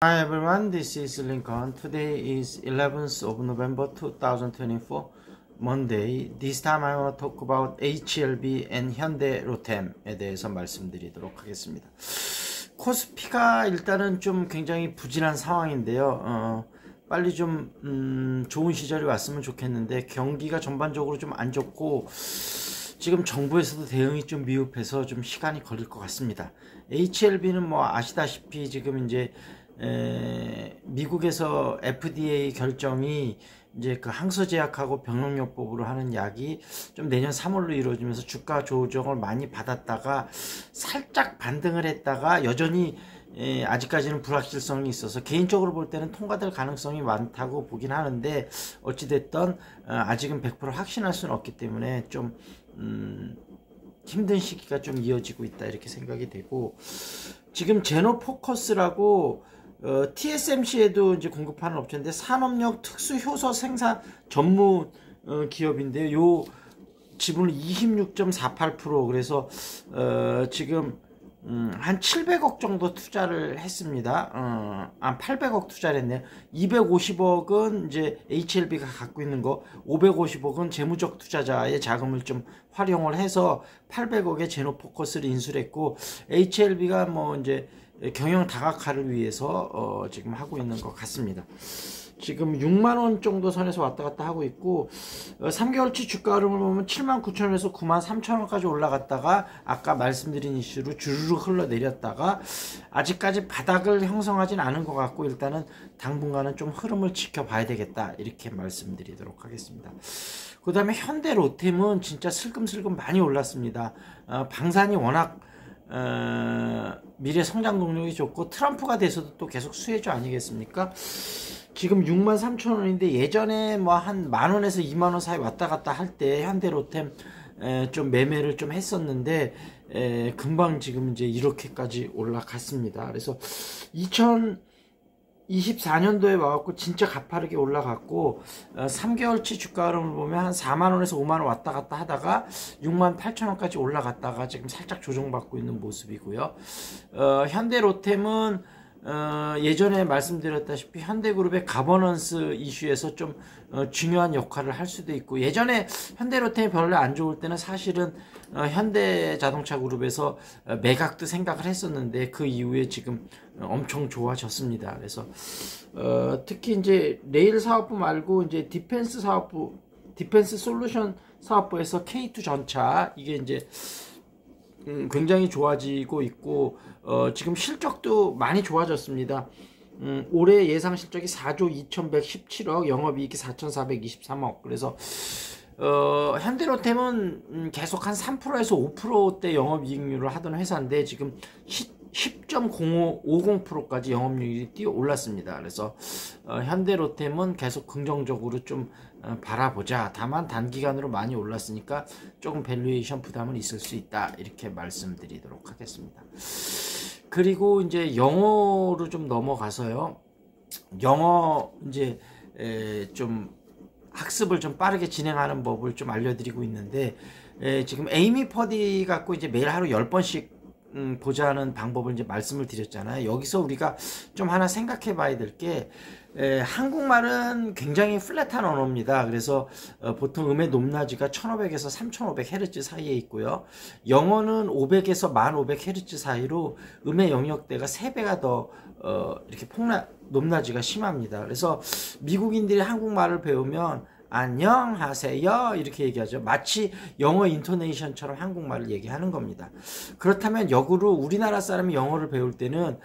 Hi everyone, this is Lincoln. Today is 11th of November 2024, Monday. This time I want to talk about HLB and 현대로템에 대해서 말씀드리도록 하겠습니다. 코스피가 일단은 좀 굉장히 부진한 상황인데요. 빨리 좀 좋은 시절이 왔으면 좋겠는데 경기가 전반적으로 좀 안 좋고 지금 정부에서도 대응이 좀 미흡해서 좀 시간이 걸릴 것 같습니다. HLB는 뭐 아시다시피 지금 이제 미국에서 FDA 결정이 이제 그 항서제약하고 병용요법으로 하는 약이 좀 내년 3월로 이루어지면서 주가 조정을 많이 받았다가 살짝 반등을 했다가 여전히 아직까지는 불확실성이 있어서 개인적으로 볼 때는 통과될 가능성이 많다고 보긴 하는데 어찌됐든 아직은 100% 확신할 수는 없기 때문에 좀 힘든 시기가 좀 이어지고 있다 이렇게 생각이 되고, 지금 제노포커스라고 TSMC에도 이제 공급하는 업체인데 산업용 특수 효소 생산 전문 기업인데요. 요 지분은 26.48%. 그래서 지금 한 700억 정도 투자를 했습니다. 800억 투자를 했네요. 250억은 이제 HLB가 갖고 있는 거, 550억은 재무적 투자자의 자금을 좀 활용을 해서 800억의 제노포커스를 인수를 했고, HLB가 뭐 이제 경영 다각화를 위해서 지금 하고 있는 것 같습니다. 지금 6만원 정도 선에서 왔다 갔다 하고 있고, 3개월치 주가 흐름을 보면 79,000원에서 93,000원까지 올라갔다가 아까 말씀드린 이슈로 주르륵 흘러내렸다가 아직까지 바닥을 형성하진 않은 것 같고, 일단은 당분간은 좀 흐름을 지켜봐야 되겠다 이렇게 말씀드리도록 하겠습니다. 그 다음에 현대로템은 진짜 슬금슬금 많이 올랐습니다. 방산이 워낙 미래 성장 동력이 좋고 트럼프가 돼서도 또 계속 수혜주 아니겠습니까? 지금 63,000원인데 예전에 뭐 한 만원에서 2만원 사이 왔다 갔다 할 때 현대로템 좀 매매를 좀 했었는데 금방 지금 이제 이렇게까지 올라갔습니다. 그래서 2024년도에 와갖고 진짜 가파르게 올라갔고, 3개월치 주가 흐름을 보면 한 4만원에서 5만원 왔다 갔다 하다가 68,000원까지 올라갔다가 지금 살짝 조정받고 있는 모습이고요. 현대로템은 예전에 말씀드렸다시피 현대그룹의 가버넌스 이슈에서 좀 중요한 역할을 할 수도 있고, 예전에 현대로템이 별로 안 좋을 때는 사실은 현대자동차그룹에서 매각도 생각을 했었는데 그 이후에 지금 엄청 좋아졌습니다. 그래서 특히 이제 레일 사업부 말고 이제 디펜스 사업부, 디펜스 솔루션 사업부에서 K2 전차, 이게 이제 굉장히 좋아지고 있고, 지금 실적도 많이 좋아졌습니다. 올해 예상 실적이 4조 2117억, 영업이익이 4423억. 그래서 현대로템은 계속 한 3%에서 5%대 영업이익률을 하던 회사인데 지금 10.0550%까지 영업이익이 뛰어 올랐습니다. 그래서 현대로템은 계속 긍정적으로 좀 바라보자. 다만 단기간으로 많이 올랐으니까 조금 밸류에이션 부담은 있을 수 있다 이렇게 말씀드리도록 하겠습니다. 그리고 이제 영어로 좀 넘어가서요, 영어 이제 좀 학습을 좀 빠르게 진행하는 법을 좀 알려드리고 있는데, 지금 에이미 퍼디 갖고 이제 매일 하루 10번씩 보자는 방법을 이제 말씀을 드렸잖아요. 여기서 우리가 좀 하나 생각해 봐야 될 게, 한국말은 굉장히 플랫한 언어입니다. 그래서 보통 음의 높낮이가 1500에서 3500Hz 사이에 있고요. 영어는 500에서 1500Hz 사이로 음의 영역대가 3배가 더 이렇게 높낮이가 심합니다. 그래서 미국인들이 한국말을 배우면 안녕하세요 이렇게 얘기하죠. 마치 영어 인토네이션처럼 한국말을 얘기하는 겁니다. 그렇다면 역으로 우리나라 사람이 영어를 배울 때는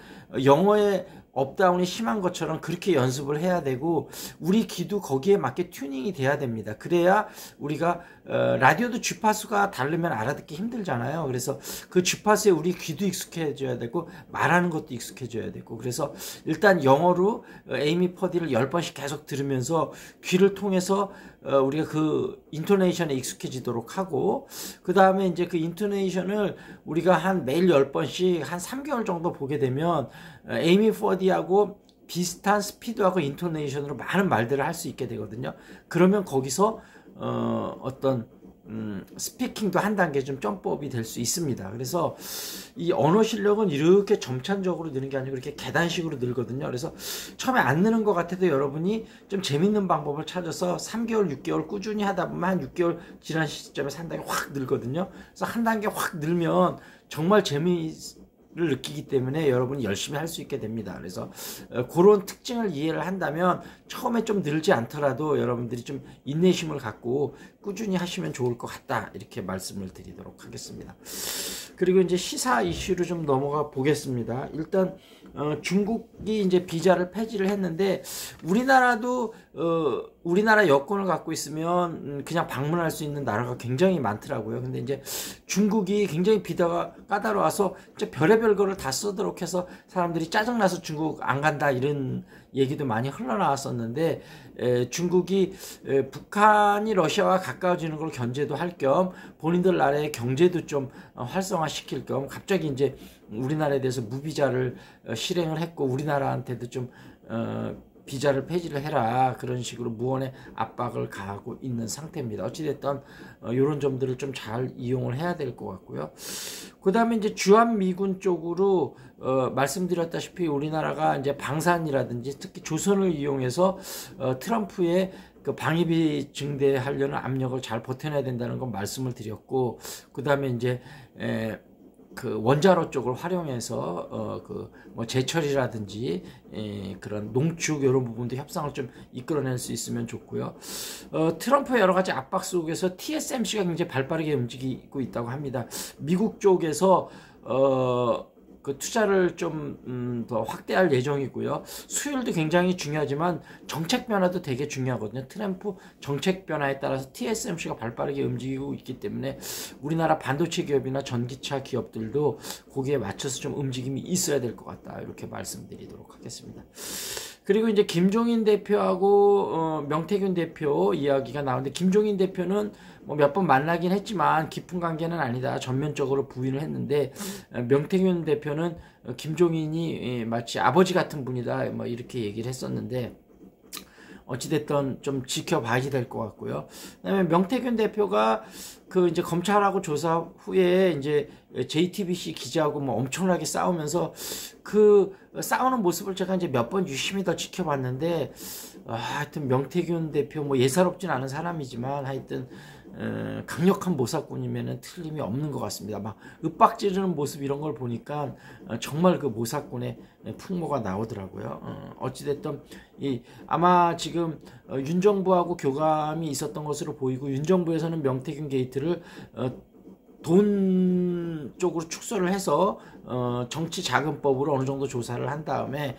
영어의 업다운이 심한 것처럼 그렇게 연습을 해야 되고, 우리 귀도 거기에 맞게 튜닝이 돼야 됩니다. 그래야 우리가 라디오도 주파수가 다르면 알아듣기 힘들잖아요. 그래서 그 주파수에 우리 귀도 익숙해져야 되고 말하는 것도 익숙해져야 되고, 그래서 일단 영어로 에이미 퍼디를 10번씩 계속 들으면서 귀를 통해서 우리가 그 인토네이션에 익숙해지도록 하고, 그 다음에 이제 그 인토네이션을 우리가 한 매일 10번씩 한 3개월 정도 보게 되면 에이미 퍼디하고 비슷한 스피드하고 인토네이션으로 많은 말들을 할 수 있게 되거든요. 그러면 거기서 어떤 스피킹도 한 단계 좀 점프업이 될 수 있습니다. 그래서 이 언어 실력은 이렇게 점차적으로 느는 게 아니고 이렇게 계단식으로 늘거든요. 그래서 처음에 안 느는 것 같아도 여러분이 좀 재밌는 방법을 찾아서 3개월, 6개월 꾸준히 하다 보면 한 6개월 지난 시점에서 한 단계 확 늘거든요. 그래서 한 단계 확 늘면 정말 를 느끼기 때문에 여러분이 열심히 할 수 있게 됩니다. 그래서 그런 특징을 이해를 한다면 처음에 좀 늘지 않더라도 여러분들이 좀 인내심을 갖고 꾸준히 하시면 좋을 것 같다, 이렇게 말씀을 드리도록 하겠습니다. 그리고 이제 시사 이슈로 좀 넘어가 보겠습니다. 일단 중국이 이제 비자를 폐지를 했는데 우리나라도 우리나라 여권을 갖고 있으면 그냥 방문할 수 있는 나라가 굉장히 많더라고요. 근데 이제 중국이 굉장히 비자가 까다로워서 이제 별의별 거를 다 쓰도록 해서 사람들이 짜증나서 중국 안 간다 이런 얘기도 많이 흘러나왔었는데 중국이 북한이 러시아와 가까워지는 걸 견제도 할 겸 본인들 나라의 경제도 좀 활성화시킬 겸 갑자기 이제 우리나라에 대해서 무비자를 실행을 했고 우리나라한테도 좀 비자를 폐지를 해라, 그런 식으로 무언의 압박을 가하고 있는 상태입니다. 어찌됐든 이런 점들을 좀 잘 이용을 해야 될 것 같고요. 그 다음에 이제 주한미군 쪽으로 말씀드렸다시피 우리나라가 이제 방산이라든지 특히 조선을 이용해서 트럼프의 그 방위비 증대하려는 압력을 잘 버텨내야 된다는 건 말씀을 드렸고, 그 다음에 이제 그 원자로 쪽을 활용해서 그 뭐 제철이라든지 그런 농축 이런 부분도 협상을 좀 이끌어낼 수 있으면 좋고요. 트럼프의 여러 가지 압박 속에서 TSMC가 굉장히 발빠르게 움직이고 있다고 합니다. 미국 쪽에서 그 투자를 좀 더 확대할 예정이고요. 수율도 굉장히 중요하지만 정책 변화도 되게 중요하거든요. 트럼프 정책 변화에 따라서 TSMC가 발빠르게 움직이고 있기 때문에 우리나라 반도체 기업이나 전기차 기업들도 거기에 맞춰서 좀 움직임이 있어야 될 것 같다, 이렇게 말씀드리도록 하겠습니다. 그리고 이제 김종인 대표하고 명태균 대표 이야기가 나오는데, 김종인 대표는 뭐 몇 번 만나긴 했지만 깊은 관계는 아니다, 전면적으로 부인을 했는데, 명태균 대표는 김종인이 마치 아버지 같은 분이다, 뭐 이렇게 얘기를 했었는데, 어찌됐든 좀 지켜봐야 될 것 같고요. 그다음에 명태균 대표가 그 이제 검찰하고 조사 후에 이제 JTBC 기자하고 뭐 엄청나게 싸우면서 그 싸우는 모습을 제가 이제 몇 번 유심히 더 지켜봤는데, 하여튼 명태균 대표 뭐 예사롭진 않은 사람이지만 하여튼 강력한 모사꾼이면은 틀림이 없는 것 같습니다. 막 윽박지르는 모습 이런 걸 보니까 정말 그 모사꾼의 풍모가 나오더라고요. 어찌됐든 아마 지금 윤 정부하고 교감이 있었던 것으로 보이고, 윤 정부에서는 명태균 게이트를 돈 쪽으로 축소를 해서 정치자금법으로 어느 정도 조사를 한 다음에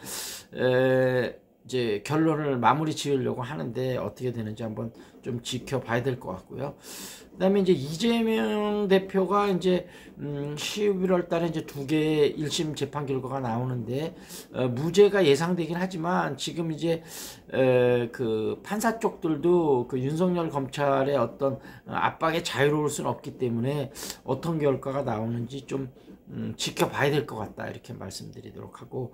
이제 결론을 마무리 지으려고 하는데 어떻게 되는지 한번 좀 지켜봐야 될 것 같고요. 그다음에 이제 이재명 대표가 이제 11월 달에 이제 2개의 1심 재판 결과가 나오는데 무죄가 예상되긴 하지만 지금 이제 그 판사 쪽들도 그 윤석열 검찰의 어떤 압박에 자유로울 수는 없기 때문에 어떤 결과가 나오는지 좀 지켜봐야 될 것 같다, 이렇게 말씀드리도록 하고,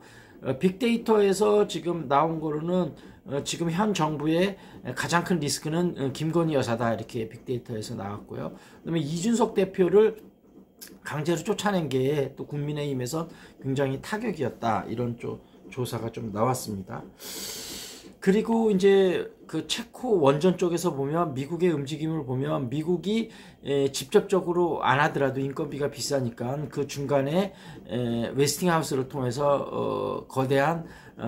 빅데이터에서 지금 나온 거로는 지금 현 정부의 가장 큰 리스크는 김건희 여사다, 이렇게 빅데이터에서 나왔고요. 그다음에 이준석 대표를 강제로 쫓아낸 게 또 국민의힘에서 굉장히 타격이었다, 이런 조사가 좀 나왔습니다. 그리고 이제 그 체코 원전 쪽에서 보면 미국의 움직임을 보면 미국이 직접적으로 안 하더라도 인건비가 비싸니까 그 중간에 웨스팅하우스를 통해서 거대한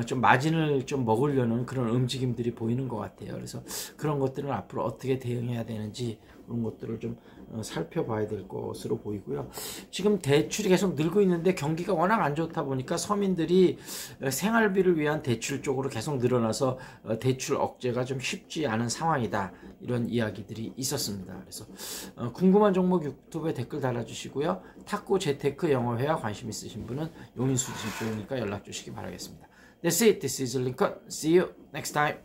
좀 마진을 좀 먹으려는 그런 움직임들이 보이는 것 같아요. 그래서 그런 것들은 앞으로 어떻게 대응해야 되는지 그런 것들을 좀 살펴봐야 될 것으로 보이고요. 지금 대출이 계속 늘고 있는데 경기가 워낙 안 좋다 보니까 서민들이 생활비를 위한 대출 쪽으로 계속 늘어나서 대출 억제가 좀 쉽지 않은 상황이다, 이런 이야기들이 있었습니다. 그래서 궁금한 종목 유튜브에 댓글 달아주시고요. 탁구 재테크 영어회화 관심 있으신 분은 용인수 진표니까 연락 주시기 바라겠습니다. That's it. This is Lincoln. See you next time.